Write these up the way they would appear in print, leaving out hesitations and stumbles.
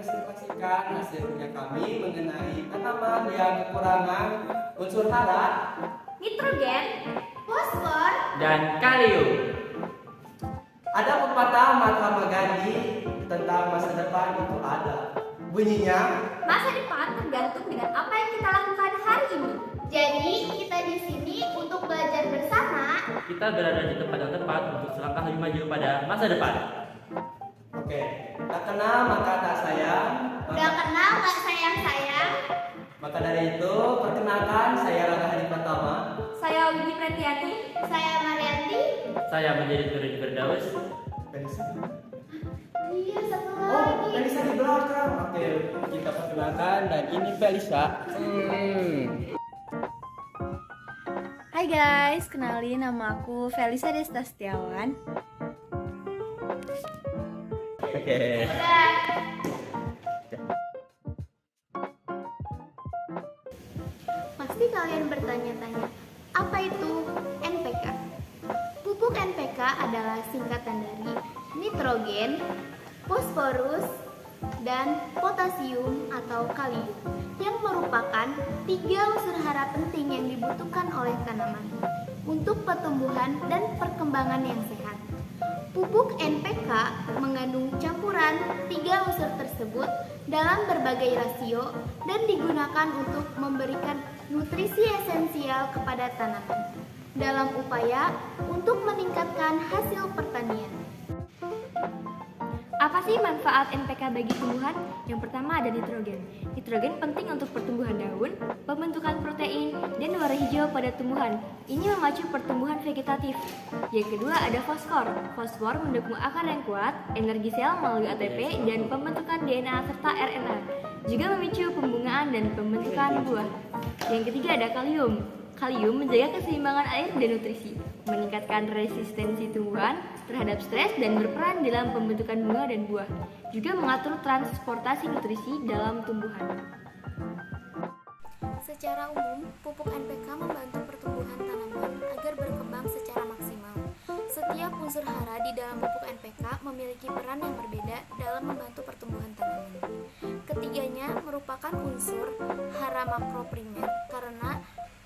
presentasikan hasilnya kami mengenai tanaman yang kekurangan unsur hara, nitrogen, fosfor, dan kalium. Ada pepatah Mahatma Gandhi tentang masa depan itu ada. Bunyinya, masa depan tergantung dengan apa yang kita lakukan hari ini. Jadi kita di sini untuk belajar bersama. Kita berada di tempat yang tepat untuk selangkah lebih maju pada masa depan. oke, tak kenal maka tak sayang. Udah kenal nggak sayang-sayang? Maka dari itu, perkenalkan saya Rangga Hadi Pratama. Saya Widi Pretiati. Saya Marianti. Saya menjadi Nurul Firdaus. Felisa. Iya, satu Oh, lagi. Felisa di belakang. Oke, kita perkenalkan dan ini Felisa. Hai guys, kenalin nama aku Felisa Desta Setiawan. Oke. Pasti kalian bertanya-tanya, apa itu NPK? Pupuk NPK adalah singkatan dari nitrogen, fosforus, dan potasium atau kalium yang merupakan 3 unsur hara penting yang dibutuhkan oleh tanaman untuk pertumbuhan dan perkembangan yang sehat. Pupuk NPK mengandung campuran 3 unsur tersebut dalam berbagai rasio dan digunakan untuk memberikan nutrisi esensial kepada tanaman dalam upaya untuk meningkatkan hasil pertanian. Apa sih manfaat NPK bagi tumbuhan? Yang pertama ada nitrogen. Nitrogen penting untuk pertumbuhan daun, pembentukan protein, dan warna hijau pada tumbuhan. Ini memacu pertumbuhan vegetatif. Yang kedua ada fosfor. Fosfor mendukung akar yang kuat, energi sel melalui ATP, dan pembentukan DNA serta RNA. Juga memicu pembungaan dan pembentukan buah. Yang ketiga ada kalium. Kalium menjaga keseimbangan air dan nutrisi, meningkatkan resistensi tumbuhan terhadap stres dan berperan dalam pembentukan bunga dan buah. Juga mengatur transportasi nutrisi dalam tumbuhan. Secara umum, pupuk NPK membantu pertumbuhan tanaman agar berkembang secara maksimal. Setiap unsur hara di dalam pupuk NPK memiliki peran yang berbeda dalam membantu pertumbuhan tanaman. Ketiganya merupakan unsur hara makroprimer karena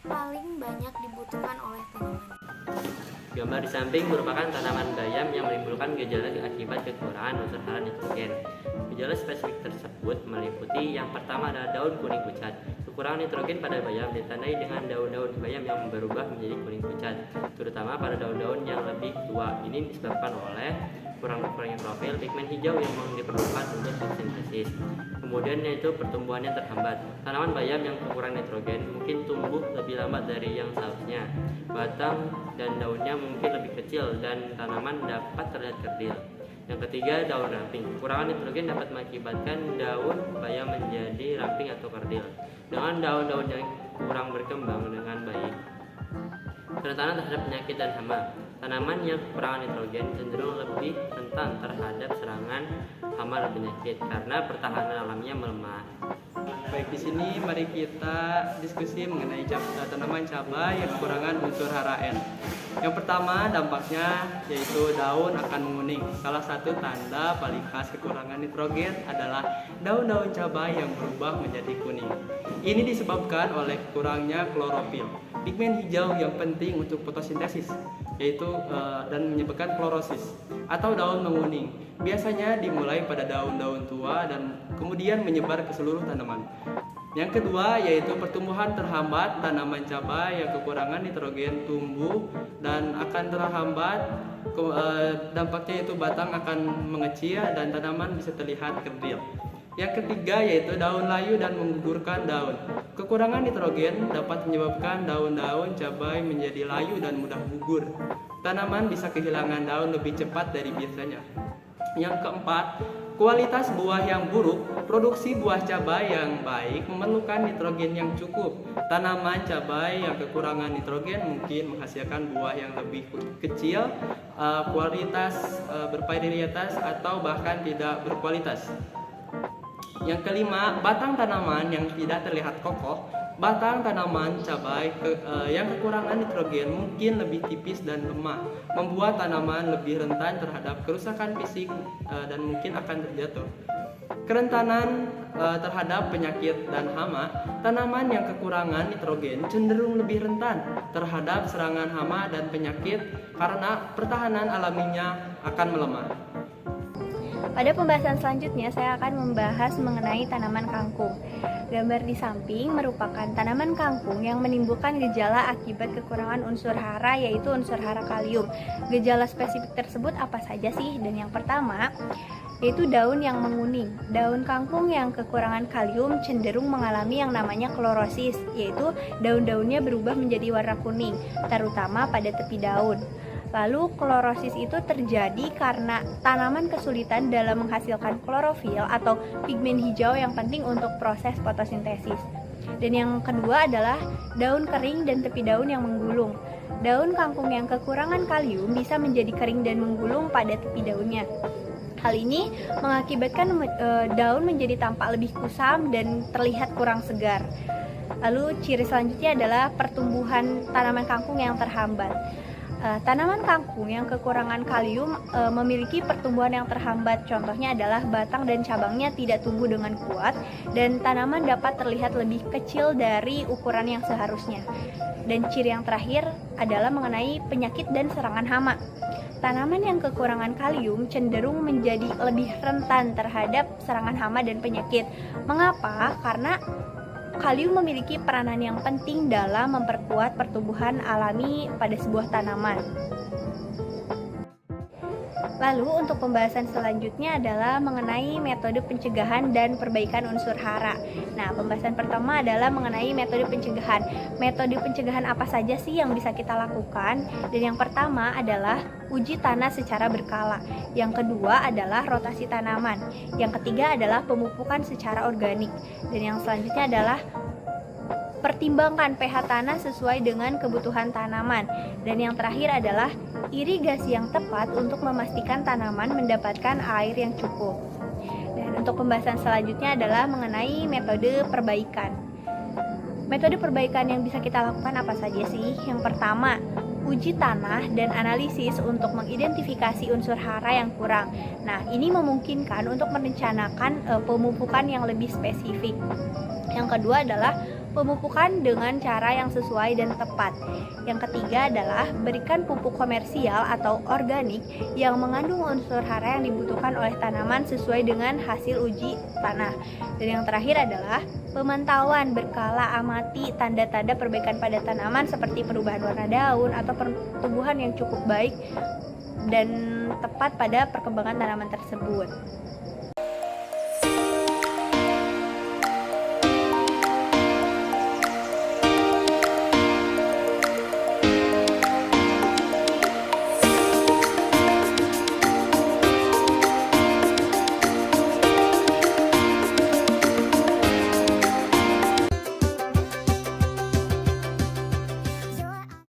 paling banyak dibutuhkan oleh tanaman. Gambar di samping merupakan tanaman bayam yang menimbulkan gejala akibat kekurangan unsur hara nitrogen. Gejala spesifik tersebut meliputi yang pertama adalah daun kuning pucat. Kekurangan nitrogen pada bayam ditandai dengan daun-daun bayam yang berubah menjadi kuning pucat, terutama pada daun-daun yang lebih tua. Ini disebabkan oleh kurangnya klorofil, pigmen hijau yang diperlukan untuk fotosintesis. Kemudian yaitu pertumbuhannya terhambat. Tanaman bayam yang kekurangan nitrogen mungkin tumbuh lebih lambat dari yang seharusnya. Batang dan daunnya mungkin lebih kecil dan tanaman dapat terlihat kerdil. Yang ketiga, daun ramping. Kekurangan nitrogen dapat mengakibatkan daun bayam menjadi ramping atau kerdil, dengan daun-daun yang kurang berkembang dengan baik. Rentan terhadap penyakit dan hama. Tanaman yang kekurangan nitrogen cenderung lebih rentan terhadap serangan hama dan penyakit karena pertahanan alamnya melemah. Baik, di sini mari kita diskusi mengenai tanaman cabai yang kekurangan unsur hara N. Yang pertama, dampaknya yaitu daun akan menguning. Salah satu tanda paling khas kekurangan nitrogen adalah daun-daun cabai yang berubah menjadi kuning. Ini disebabkan oleh kurangnya klorofil, pigmen hijau yang penting untuk fotosintesis, yaitu dan menyebabkan klorosis atau daun menguning. Biasanya dimulai pada daun-daun tua dan kemudian menyebar ke seluruh tanaman. Yang kedua yaitu pertumbuhan terhambat. Tanaman cabai yang kekurangan nitrogen tumbuh dan akan terhambat. Dampaknya yaitu batang akan mengecil dan tanaman bisa terlihat kerdil. Yang ketiga yaitu daun layu dan menggugurkan daun. Kekurangan nitrogen dapat menyebabkan daun-daun cabai menjadi layu dan mudah gugur. Tanaman bisa kehilangan daun lebih cepat dari biasanya. Yang keempat, kualitas buah yang buruk. Produksi buah cabai yang baik memerlukan nitrogen yang cukup. Tanaman cabai yang kekurangan nitrogen mungkin menghasilkan buah yang lebih kecil, kualitas bervarietas atau bahkan tidak berkualitas. Yang kelima, batang tanaman yang tidak terlihat kokoh. Batang tanaman cabai yang kekurangan nitrogen mungkin lebih tipis dan lemah, membuat tanaman lebih rentan terhadap kerusakan fisik dan mungkin akan terjatuh. Kerentanan terhadap penyakit dan hama, tanaman yang kekurangan nitrogen cenderung lebih rentan terhadap serangan hama dan penyakit karena pertahanan alaminya akan melemah. Pada pembahasan selanjutnya, saya akan membahas mengenai tanaman kangkung. Gambar di samping merupakan tanaman kangkung yang menimbulkan gejala akibat kekurangan unsur hara, yaitu unsur hara kalium. Gejala spesifik tersebut apa saja sih? Dan yang pertama, yaitu daun yang menguning. Daun kangkung yang kekurangan kalium cenderung mengalami yang namanya klorosis, yaitu daun-daunnya berubah menjadi warna kuning, terutama pada tepi daun. Lalu klorosis itu terjadi karena tanaman kesulitan dalam menghasilkan klorofil atau pigmen hijau yang penting untuk proses fotosintesis. Dan yang kedua adalah daun kering dan tepi daun yang menggulung. Daun kangkung yang kekurangan kalium bisa menjadi kering dan menggulung pada tepi daunnya. Hal ini mengakibatkan daun menjadi tampak lebih kusam dan terlihat kurang segar. Lalu ciri selanjutnya adalah pertumbuhan tanaman kangkung yang terhambat. Tanaman kangkung yang kekurangan kalium memiliki pertumbuhan yang terhambat. Contohnya adalah batang dan cabangnya tidak tumbuh dengan kuat dan tanaman dapat terlihat lebih kecil dari ukuran yang seharusnya. Dan ciri yang terakhir adalah mengenai penyakit dan serangan hama. Tanaman yang kekurangan kalium cenderung menjadi lebih rentan terhadap serangan hama dan penyakit. Mengapa? Karena kalium memiliki peranan yang penting dalam memperkuat pertumbuhan alami pada sebuah tanaman. Lalu untuk pembahasan selanjutnya adalah mengenai metode pencegahan dan perbaikan unsur hara. Nah, pembahasan pertama adalah mengenai metode pencegahan. Metode pencegahan apa saja sih yang bisa kita lakukan? Dan yang pertama adalah uji tanah secara berkala. Yang kedua adalah rotasi tanaman. Yang ketiga adalah pemupukan secara organik. Dan yang selanjutnya adalah pertimbangkan pH tanah sesuai dengan kebutuhan tanaman. Dan yang terakhir adalah irigasi yang tepat untuk memastikan tanaman mendapatkan air yang cukup. Dan untuk pembahasan selanjutnya adalah mengenai metode perbaikan. Metode perbaikan yang bisa kita lakukan apa saja sih? Yang pertama, uji tanah dan analisis untuk mengidentifikasi unsur hara yang kurang. Nah, ini memungkinkan untuk merencanakan pemupukan yang lebih spesifik. Yang kedua adalah pemupukan dengan cara yang sesuai dan tepat. Yang ketiga adalah berikan pupuk komersial atau organik yang mengandung unsur hara yang dibutuhkan oleh tanaman sesuai dengan hasil uji tanah. Dan yang terakhir adalah pemantauan berkala, amati tanda-tanda perbaikan pada tanaman seperti perubahan warna daun atau pertumbuhan yang cukup baik dan tepat pada perkembangan tanaman tersebut.